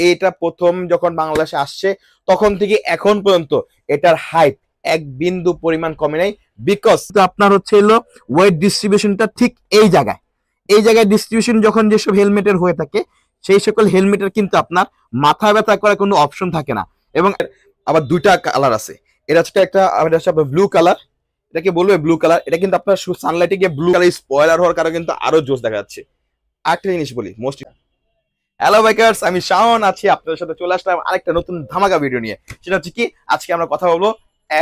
এটা প্রথম যখন বাংলাদেশে আসছে তখন থেকে এখন পর্যন্ত এটার হাইপ এক বিন্দু পরিমাণ কমে নাই। বিকজ আপনার হচ্ছে হলো ওয়েট ডিস্ট্রিবিউশনটা ঠিক এই জায়গায় ডিস্ট্রিবিউশন যখন যেসব হেলমেটের হয়ে থাকে সেই সকল হেলমেটের কিন্তু আপনার মাথা ব্যথা করার কোনো অপশন থাকে না। এবং আবার দুইটা কালার আছে, এটা হচ্ছে একটা ব্লু কালার, এটাকে বলবে ব্লু কালার। এটা কিন্তু আপনার সানলাইটে গিয়ে ব্লু কালার স্পয়লার হওয়ার কারণে কিন্তু আরো জোস দেখা যাচ্ছে। আরেকটা জিনিস বলি, মোস্ট হ্যালো বাইকার্স, আমি শাওন আছি আপনাদের সাথে, চলে আসলাম আরেকটা নতুন ধামাকা ভিডিও নিয়ে। সেটা হচ্ছে কি, আজকে আমরা কথা বলবো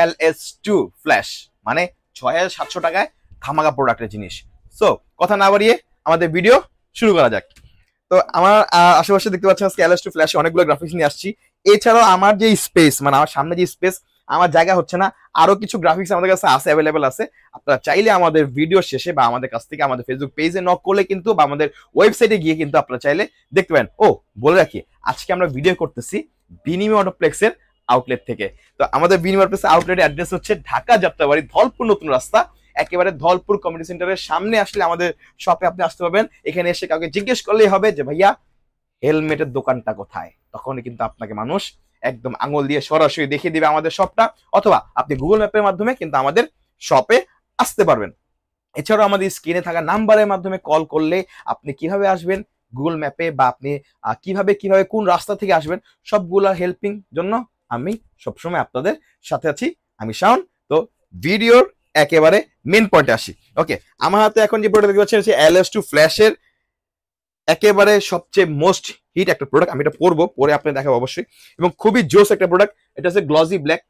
LS2 ফ্ল্যাশ, মানে ৬,৭০০ টাকায় ধামাকা প্রোডাক্টের জিনিস। সো কথা না বাড়িয়ে আমাদের ভিডিও শুরু করা যাক। তো আমার আশেপাশে দেখতে পাচ্ছেন আজকে LS2 ফ্ল্যাশে অনেকগুলো গ্রাফিক্স নিয়ে আসছি। এছাড়াও আমার যে স্পেস, মানে আমার সামনে যে স্পেস, আমার জায়গা হচ্ছে না, আরো কিছু গ্রাফিক্স আমাদের কাছে আছে, অ্যাভেলেবেল আছে। আপনারা চাইলে আমাদের ভিডিও শেষে বা আমাদের কাছ থেকে আমাদের ফেসবুক পেজে নক করলে কিন্তু, বা আমাদের ওয়েবসাইটে গিয়ে কিন্তু আপনারা চাইলে দেখতে পারেন। ও বলে রাখি, আজকে আমরা ভিডিও করতেছি বিনিময় অটোপ্লেক্সের আউটলেট থেকে। তো আমাদের বিনিময় অটোপ্লেক্সের আউটলেটের অ্যাড্রেস হচ্ছে ঢাকা যাত্রাবাড়ি ধলপুর নতুন রাস্তা, একেবারে ধলপুর কমিউনিটি সেন্টারের সামনে আসলে আমাদের শপে আপনি আসতে পারবেন। এখানে এসে কাউকে জিজ্ঞেস করলেই হবে যে ভাইয়া হেলমেটের দোকানটা কোথায়, তখনই কিন্তু আপনাকে মানুষ একদম আঙুল দিয়ে সরাসরি দেখিয়ে দিবে আমাদের শপটা, অথবা আপনি গুগল ম্যাপের মাধ্যমে কিন্তু আমাদের শপে আসতে পারবেন। এছাড়াও আমাদের স্ক্রিনে থাকা নাম্বারের মাধ্যমে কল করলে আপনি কিভাবে আসবেন গুগল ম্যাপে, বা আপনি কিভাবে কোন রাস্তা থেকে আসবেন, সবগুলা হেল্পিং জন্য আমি সবসময় আপনাদের সাথে আছি। আমি শাওন। তো ভিডিওর একেবারে মেন পয়েন্টে আসি। ওকে, আমার হাতে এখন যে প্রোডাক্ট দেখতে পাচ্ছেন হচ্ছে LS2 ফ্ল্যাশের একেবারে সবচেয়ে মোস্ট হিট একটা প্রোডাক্ট। আমি এটা পরে আপনি দেখাবো অবশ্যই, এবং খুবই জোস একটা প্রোডাক্ট। এটা হচ্ছে গ্লসি ব্ল্যাক।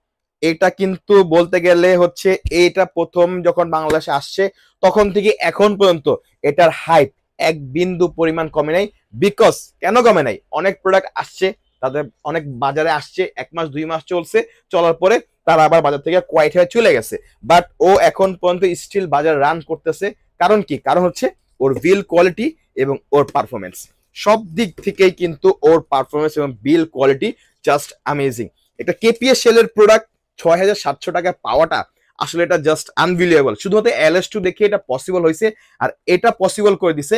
এটা কিন্তু বলতে গেলে হচ্ছে এটা প্রথম যখন বাংলাদেশে আসছে তখন থেকে এখন পর্যন্ত এটার হাইপ এক বিন্দু পরিমাণ কমে নাই। বিকজ কেন কমে নাই, অনেক প্রোডাক্ট আসছে, তাদের অনেক বাজারে আসছে, 1 মাস 2 মাস চলছে, চলার পরে তারা আবার বাজার থেকে কোয়াইট হয়ে চলে গেছে। বাট ও এখন পর্যন্ত স্টিল বাজার রান করতেছে। কারণ কি? কারণ হচ্ছে ওর বিল কোয়ালিটি এবং ওর পারফরমেন্স, সব দিক থেকেই কিন্তু ওর পারফরমেন্স এবং বিল কোয়ালিটি জাস্ট অ্যামেজিং। এটা KPSL এর প্রোডাক্ট ৬,৭০০ টাকায় পাওয়াটা আসলে এটা জাস্ট আনবিলিভেবল। শুধুমাত্র LS2 দেখে এটা পসিবল হয়েছে, আর এটা পসিবল করে দিছে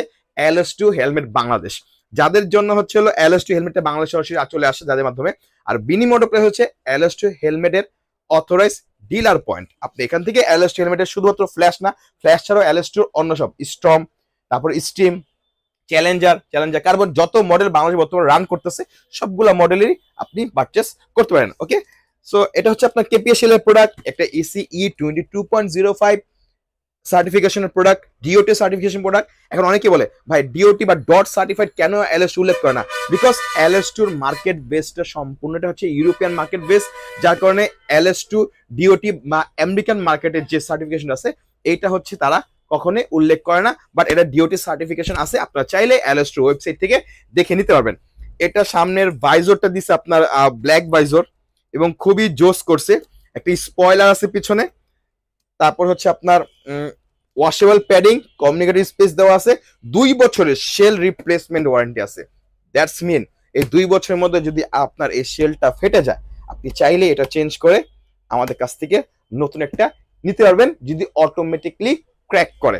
LS2 হেলমেট বাংলাদেশ, যাদের জন্য হচ্ছে হলো LS2 হেলমেটটা বাংলাদেশ সরাসরি চলে আসে যাদের মাধ্যমে। আর বিনিময় প্রাইস হচ্ছে LS2 হেলমেটের অথরাইজ ডিলার পয়েন্ট। আপনি এখান থেকে LS2 হেলমেটের শুধুমাত্র ফ্ল্যাশ না, ফ্ল্যাশ ছাড়াও LS2 অন্য সব স্টর্ম, তারপর স্ট্রিম, চ্যালেঞ্জার কার্বন, যত মডেল বাংলাদেশ বর্তমানে রান করতেছে সবগুলো মডেলেরই আপনি পারচেস করতে পারেন। ওকে, সো এটা হচ্ছে আপনার KPSL এর প্রোডাক্ট, একটা ECE 22.05 সার্টিফিকেশনের প্রোডাক্ট, DOT সার্টিফিকেশন প্রোডাক্ট। এখন অনেকে বলে ভাই DOT বা ডট সার্টিফাইড কেন LS2 উল্লেখ করে না? বিকজ LS2 এর মার্কেট বেসটা সম্পূর্ণটা হচ্ছে ইউরোপিয়ান মার্কেট বেস, যার কারণে LS2 DOT বা আমেরিকান মার্কেটের যে সার্টিফিকেশন আছে এইটা হচ্ছে তারা কখনোই উল্লেখ করে না। বাট এটা DOT সার্টিফিকেশন আছে, আপনারা চাইলে LS2 ওয়েবসাইট থেকে দেখে নিতে পারবেন। এটা সামনের ভাইজরটা দিচ্ছে আপনার ব্ল্যাক ভাইজর, এবং খুবই জোস করছে। একটা স্পয়লার আছে পিছনে, তারপর হচ্ছে আপনার ওয়াশেবল প্যাডিং, কমিউনিকেটিভ স্পেস দেওয়া আছে, 2 বছরের শেল রিপ্লেসমেন্ট ওয়ারেন্টি আছে। দ্যাটস মিন এই 2 বছরের মধ্যে যদি আপনার এই শেলটা ফেটে যায়, আপনি চাইলে এটা চেঞ্জ করে আমাদের কাছ থেকে নতুন একটা নিতে পারবেন, যদি অটোমেটিকলি ক্র্যাক করে।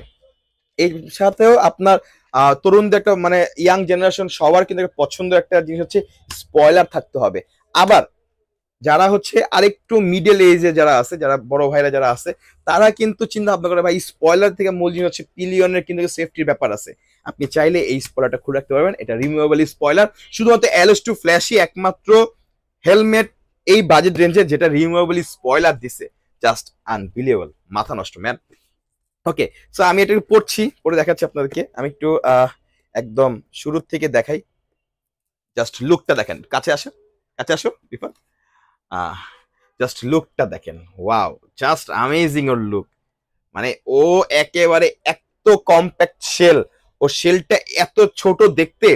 এর সাথেও আপনার তরুণদের একটা, মানে ইয়াং জেনারেশন সবার কিন্তু একটা পছন্দের একটা জিনিস হচ্ছে স্পয়লার থাকতে হবে। আবার যারা হচ্ছে আরেকটু মিডল এজে যারা আছে, যারা বড় ভাইরা যারা আছে, তারা কিন্তু চিন্তা ভাবনা করে ভাই স্পয়লার থেকে মূল জিনিস হচ্ছে পিলিয়নের কিন্তু সেফটির ব্যাপার আছে। আপনি চাইলে এই স্পয়লারটা খুলে রাখতে পারবেন। এটা রিমুভেবল স্পয়লার, শুধুমাত্র LS2 ফ্ল্যাশই একমাত্র হেলমেট এই বাজেট রেঞ্জে যেটা রিমুভেবল স্পয়লার দিছে। জাস্ট আনবিলিভেবল, মাথা নষ্ট ম্যান। ওকে, সো আমি এটা পরে দেখাচ্ছি আপনাদেরকে। আমি একটু একদম শুরুর থেকে দেখাই, জাস্ট লুকটা দেখেন। কাছে আসো বিপদ। জাস্ট লুকটা দেখেন, ওয়াও, জাস্ট অ্যামেজিং ওর লুক। মানে ও একেবারে এত কম্প্যাক্ট শেল, ও শেলটা এত ছোট দেখতে,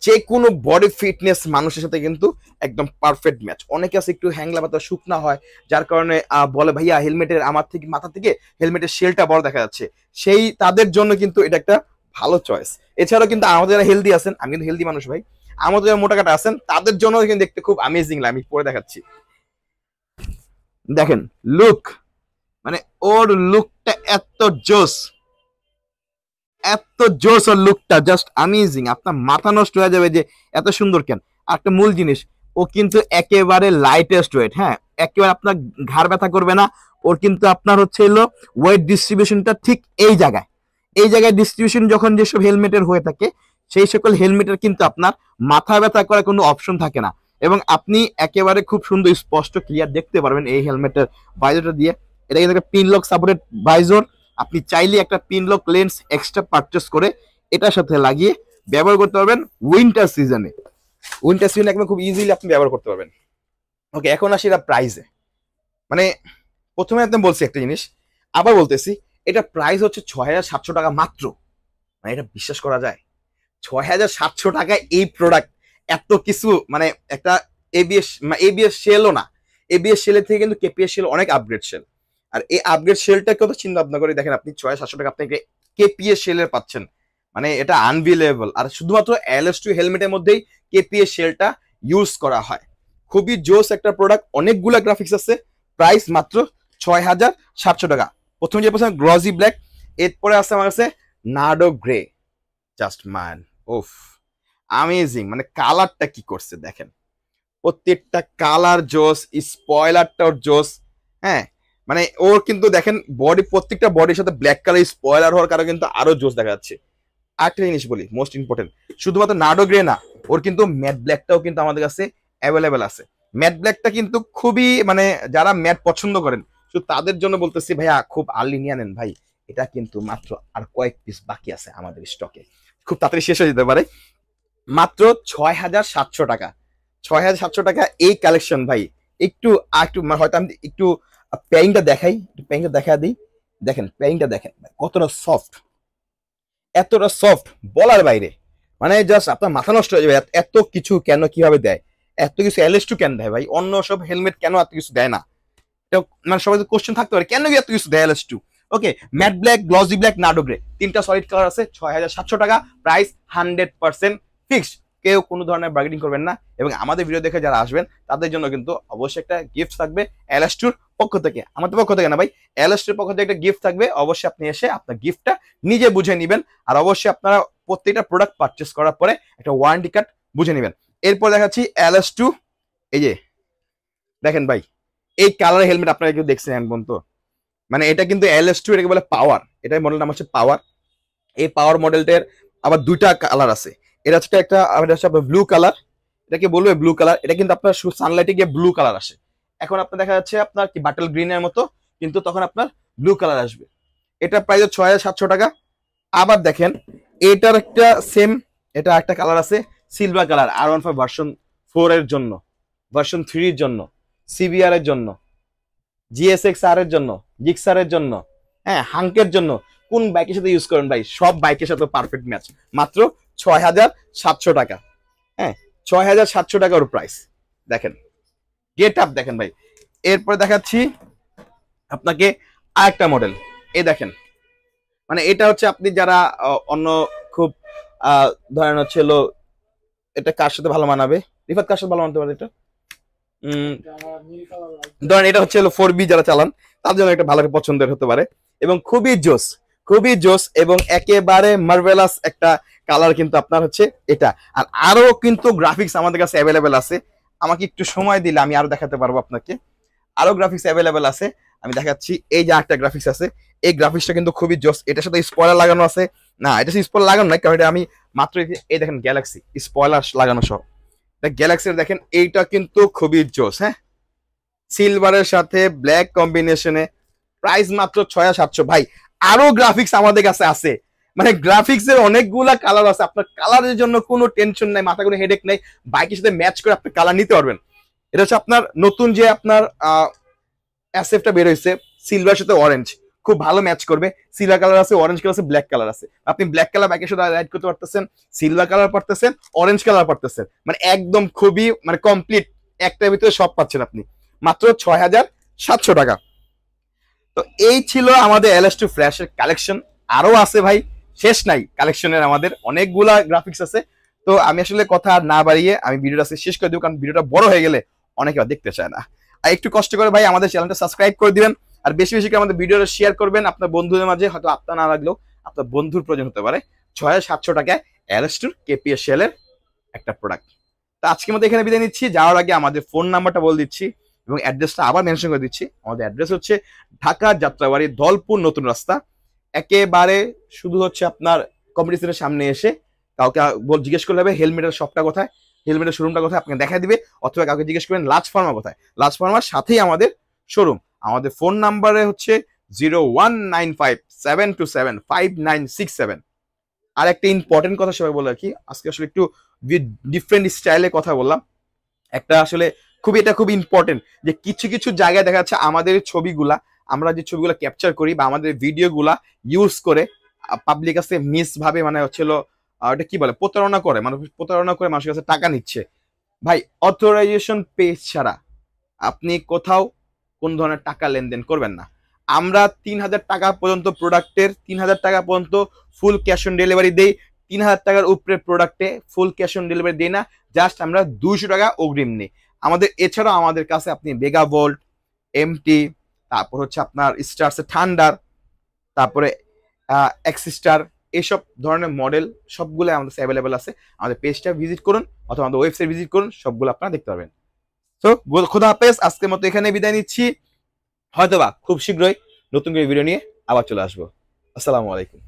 যে কোনো বডি ফিটনেস মানুষের সাথে কিন্তু একদম পারফেক্ট ম্যাচ। অনেকে আছে একটু হ্যাংলা বা শুকনা হয়, যার কারণে বলে ভাইয়া হেলমেটের আমার থেকে মাথা থেকে হেলমেটের শেলটা বড় দেখা যাচ্ছে, সেই তাদের জন্য কিন্তু এটা একটা ভালো চয়েস। এছাড়াও কিন্তু আমাদের যারা হেলদি আছেন, আমি কিন্তু হেলদি মানুষ ভাই, আমাদের যারা মোটাকাটা আছেন তাদের জন্য কিন্তু দেখতে খুব অ্যামেজিং লাগে। আমি পরে দেখাচ্ছি, দেখেন লুক, মানে ওর লুকটা এত জোস ওর লুকটা জাস্ট অ্যামেজিং। আপনার মাথা নষ্ট হয়ে যাবে যে এত সুন্দর কেন। আর একটা মূল জিনিস, ও কিন্তু একেবারে লাইটেস্ট ওয়েট, হ্যাঁ, একেবারে আপনার ঘাড় ব্যথা করবে না। ওর কিন্তু আপনার হচ্ছে হলো ওয়েট ডিস্ট্রিবিউশনটা ঠিক এই জায়গায়, এই জায়গায় ডিস্ট্রিবিউশন যখন যেসব হেলমেটের হয়ে থাকে, সেই সকল হেলমেটের কিন্তু আপনার মাথা ব্যথা করার কোনো অপশন থাকে না। এবং আপনি একেবারে খুব সুন্দর স্পষ্ট ক্লিয়ার দেখতে পারবেন এই হেলমেটের ভাইজরটা দিয়ে। এটা কিন্তু একটা পিন লক সাপোর্টেড ভাইজর। আপনি চাইলে একটা pin lock lens extra purchase করে এটার সাথে লাগিয়ে ব্যবহার করতে পারবেন উইন্টার সিজনে। উইন্টার সিজনে একদম খুব ইজিলি আপনি ব্যবহার করতে পারবেন। ওকে, এখন আসি এটা প্রাইসে। মানে প্রথমে একদম বলছি একটা জিনিস, আবার বলতেছি, এটা প্রাইস হচ্ছে 6,700 টাকা মাত্র। মানে এটা বিশ্বাস করা যায়? 6,700 টাকায় এই প্রোডাক্ট, এত কিছু, মানে একটা এবিএস, এবিএস শেলও না, এবিএস শেলের থেকে কিন্তু কেপিএস শেল অনেক আপগ্রেড শেল। আর এই আপগ্রেড শেলটা কত চিন্তা ভাবনা করে দেখেন, আপনি 6,700 টাকা আপনি কেপিএস শেলের পাচ্ছেন, মানে এটা আনবিলিভেবল। আর শুধুমাত্র LS2 হেলমেটের মধ্যেই কেপিএস শেলটা ইউজ করা হয়। খুবই জোস একটা প্রোডাক্ট, অনেকগুলো গ্রাফিক্স আছে, প্রাইস মাত্র 6,700 টাকা। প্রথমে যে পছন্দ গ্লসি ব্ল্যাক, এরপরে আছে আমার কাছে নার্ডো গ্রে। জাস্ট ম্যান, ওফ, আমেজিং। মানে কালারটা কি করছে দেখেন, প্রত্যেকটা কালার জোস, স্পয়লারটাও জোস। হ্যাঁ, মানে ওর কিন্তু দেখেন বডি, প্রত্যেকটা বডির সাথে ব্ল্যাক কালার স্পয়লার হওয়ার কারণে কিন্তু আরো জোস দেখা যাচ্ছে। আরেকটা জিনিস বলি, মোস্ট ইম্পর্টেন্ট, শুধুমাত্র নার্ডো গ্রে না, ওর কিন্তু ম্যাট ব্ল্যাকটাও কিন্তু আমাদের কাছে অ্যাভেলেবেল আছে। ম্যাট ব্ল্যাকটা কিন্তু খুবই, মানে যারা ম্যাট পছন্দ করেন শুধু তাদের জন্য বলতেছি, ভাইয়া খুব আর্লি নিয়ে নেন ভাই, এটা কিন্তু মাত্র আর কয়েক পিস বাকি আছে আমাদের স্টকে, খুব তাড়াতাড়ি শেষ হয়ে যেতে পারে। মাত্র 6,700 টাকা, 6,700 টাকা এই কালেকশন ভাই। একটু একটু হয়তো আমি একটু প্যাকিংটা দেখাই, একটু প্যাকিংটা দেখা দিই। দেখেন প্যাকিংটা দেখেন কতটা সফট, এতটা সফট বলার বাইরে। মানে জাস্ট আপনার মাথা নষ্ট হয়ে যাবে, এত কিছু কেন, কিভাবে দেয় এত কিছু, LS2 কেন দেয় ভাই, অন্য সব হেলমেট কেন এত কিছু দেয় না? এটা মানে সবাই কোশ্চেন থাকতে পারে, কেন এত কিছু দেয় LS2? Okay, matte black, glossy black, Nardo grey, তিনটা সলিড কালার আছে, 6,700 টাকা প্রাইস, 100% ফিক্সড। কেউ কোনো ধরনের বার্গেনিং করবেন না। এবং আমাদের ভিডিও দেখে যারা আসবেন তাদের জন্য কিন্তু অবশ্যই একটা গিফট থাকবে LS2 পক্ষ থেকে, আমাদের পক্ষ থেকে না ভাই, LS2 পক্ষ থেকে একটা গিফট থাকবে। অবশ্যই আপনি এসে আপনার গিফটটা নিজে বুঝে নেবেন। আর অবশ্যই আপনারা প্রত্যেকটা প্রোডাক্ট পারচেস করার পরে একটা ওয়ারেন্টি কার্ড বুঝে নেবেন। এরপর দেখাচ্ছি LS2, এই যে দেখেন ভাই, এই কালার হেলমেট আপনারা কেউ দেখছেন এখন পর্যন্ত? মানে এটা কিন্তু LS2, এটাকে বলে পাওয়ার, এটার মডেল নাম হচ্ছে পাওয়ার। এই পাওয়ার মডেলটার আবার দুইটা কালার আছে, এটা হচ্ছে একটা, এটা হচ্ছে ব্লু কালার, এটাকে বলবে ব্লু কালার। এটা কিন্তু আপনার সানলাইটে গিয়ে ব্লু কালার আসে। এখন আপনার দেখা যাচ্ছে আপনার কি বাটল গ্রিনের মতো, কিন্তু তখন আপনার ব্লু কালার আসবে। এটা প্রাইস 6,700 টাকা। আবার দেখেন এটার একটা সেম, এটা একটা কালার আছে সিলভার কালার, R15 ভার্সন 4 এর জন্য, ভার্সন 3 এর জন্য, CBR এর জন্য, GSX-R এর জন্য, জিক্সার এর জন্য, হ্যাঁ, হাঙ্কের জন্য। কোন বাইকের সাথে ইউজ করেন ভাই, সব বাইকের সাথে পারফেক্ট ম্যাচ। মাত্র 6,700 টাকা। হ্যাঁ, 6,700 টাকার প্রাইস। দেখেন গেট আপ দেখেন ভাই। এরপরে দেখাচ্ছি আপনাকে আরেকটা মডেল, এই দেখেন। মানে এটা হচ্ছে আপনি যারা অন্য খুব ধরেন হচ্ছে এটা কার সাথে ভালো মানাবে, রিফাত কার সাথে ভালো মানতে পারে এটা? ধরেন এটা হচ্ছে 4B যারা চালান তার জন্য একটা ভালো পছন্দের হতে পারে। এবং খুবই জোস, খুবই জোস এবং একেবারে মার্ভেলাস একটা কালার কিন্তু আপনার হচ্ছে এটা। আর আরো কিন্তু গ্রাফিক্স আমাদের কাছে অ্যাভেলেবেল আছে, আমাকে একটু সময় দিলে আমি আরো দেখাতে পারবো আপনাকে। আরো গ্রাফিক্স অ্যাভেলেবেল আছে, আমি দেখাচ্ছি। এই যে একটা গ্রাফিক্স আছে, এই গ্রাফিক্সটা কিন্তু খুবই জোস। এটার সাথে স্পয়লার লাগানো আছে, না এটা স্পয়লার লাগানো নাই, কারণ এটা আমি মাত্র, এই দেখেন গ্যালাক্সি স্পয়লার লাগানো সহ, গ্যালাক্সির দেখেন, এইটা কিন্তু খুবই জোস। হ্যাঁ, সিলভারের সাথে ব্ল্যাক কম্বিনেশনে, প্রাইস মাত্র 6,700 ভাই। আরো গ্রাফিক্স আমাদের কাছে আছে, মানে গ্রাফিক্স এর অনেকগুলা কালার আছে, আপনার কালারের জন্য কোনো টেনশন নাই, মাথা কোনো হেডেক নাই, বাইকের সাথে ম্যাচ করে আপনি কালার নিতে পারবেন। এটা হচ্ছে আপনার নতুন যে আপনার এসএফটা বের হয়েছে, সিলভার সাথে অরেঞ্জ খুব ভালো ম্যাচ করবে। সিলভার কালার আছে, অরেঞ্জ কালার আছে, ব্ল্যাক কালার আছে। আপনি ব্ল্যাক কালার বাইকের সাথে রাইড করতে পারতেছেন, সিলভার কালার পারতেছেন, অরেঞ্জ কালার পারতেছেন, মানে একদম খুবই মানে কমপ্লিট একটার ভিতরে সব পাচ্ছেন আপনি মাত্র 6,700 টাকা। তো এই ছিল আমাদের LS2 ফ্ল্যাশের কালেকশন। আরো আছে ভাই, শেষ নাই কালেকশনের, আমাদের অনেকগুলা গ্রাফিক্স আছে। তো আমি আসলে কথা না বাড়িয়ে আমি ভিডিওটা শেষ করে দেবো, কারণ ভিডিওটা বড় হয়ে গেলে অনেকে দেখতে চায় না। আর একটু কষ্ট করে ভাই আমাদের চ্যানেলটা সাবস্ক্রাইব করে দিবেন, আর বেশি বেশি করে আমাদের ভিডিওটা শেয়ার করবেন আপনার বন্ধুদের মাঝে, হয়তো আপনার না লাগলেও আপনার বন্ধুর প্রয়োজন হতে পারে। 6,700 টাকায় LS2 KPS এর একটা প্রোডাক্ট। তো আজকের মতো এখানে বিদায় নিচ্ছি। যাওয়ার আগে আমাদের ফোন নাম্বারটা বলে দিচ্ছি এবং অ্যাড্রেসটা আবার মেনশন করে দিচ্ছি। আমাদের অ্যাড্রেস হচ্ছে ঢাকা যাত্রাবাড়ি দলপুর নতুন রাস্তা, একেবারে শুধু হচ্ছে আপনার কম্পিটিশনের সামনে এসে কাউকে জিজ্ঞেস করলে হবে হেলমেটের শপটা কোথায়, হেলমেটের শোরুমটা কোথায়, আপনাকে দেখাই দিবে। অথবা কাউকে জিজ্ঞেস করবেন লার্জ ফার্মা কোথায়, লার্জ ফার্মার সাথেই আমাদের শোরুম। আমাদের ফোন নাম্বারে হচ্ছে 0195727596 আর একটা ইম্পর্টেন্ট কথা সবাই বলে রাখি, আজকে আসলে একটু ডিফারেন্ট স্টাইলে কথা বললাম। একটা আসলে এটা খুব ইম্পর্টেন্ট যে কিছু কিছু জায়গায় দেখা যাচ্ছে আমাদের ছবিগুলা, আমরা যে ছবিগুলো ক্যাপচার করি বা আমাদের ভিডিওগুলা ইউজ করে পাবলিক কাছে মিস ভাবে মানে হচ্ছিল ওটা কি বলে প্রতারণা করে, মানুষ প্রতারণা করে মানুষের কাছে টাকা নিচ্ছে। ভাই অথরাইজেশন পেজ ছাড়া আপনি কোথাও কোন ধরনের টাকা লেনদেন করবেন না। আমরা 3000 টাকা পর্যন্ত প্রোডাক্টের 3000 টাকা পর্যন্ত ফুল ক্যাশ অন ডেলিভারি দেই। 3000 টাকার উপরে প্রোডাক্টে ফুল ক্যাশ অন ডেলিভারি দেই না, জাস্ট আমরা 200 টাকা অগ্রিম নিই। আমাদের এছাড়াও আমাদের কাছে আপনি মেগা ভোল্ট, এমটি, তারপর হচ্ছে আপনার স্টারসের থান্ডার, তারপরে এক্সিস্টার, এইসব ধরনের মডেল সবগুলো আমাদের অ্যাভেলেবেল আছে। আমাদের পেজটা ভিজিট করুন অথবা আমাদের ওয়েবসাইট ভিজিট করুন, সবগুলো আপনারা দেখতে পারবেন। তো খোদা হাফেজ, আজকের মতো এখানে বিদায় নিচ্ছি। হয়তোবা খুব শীঘ্রই নতুন করে ভিডিও নিয়ে আবার চলে আসবো। আসসালামু আলাইকুম।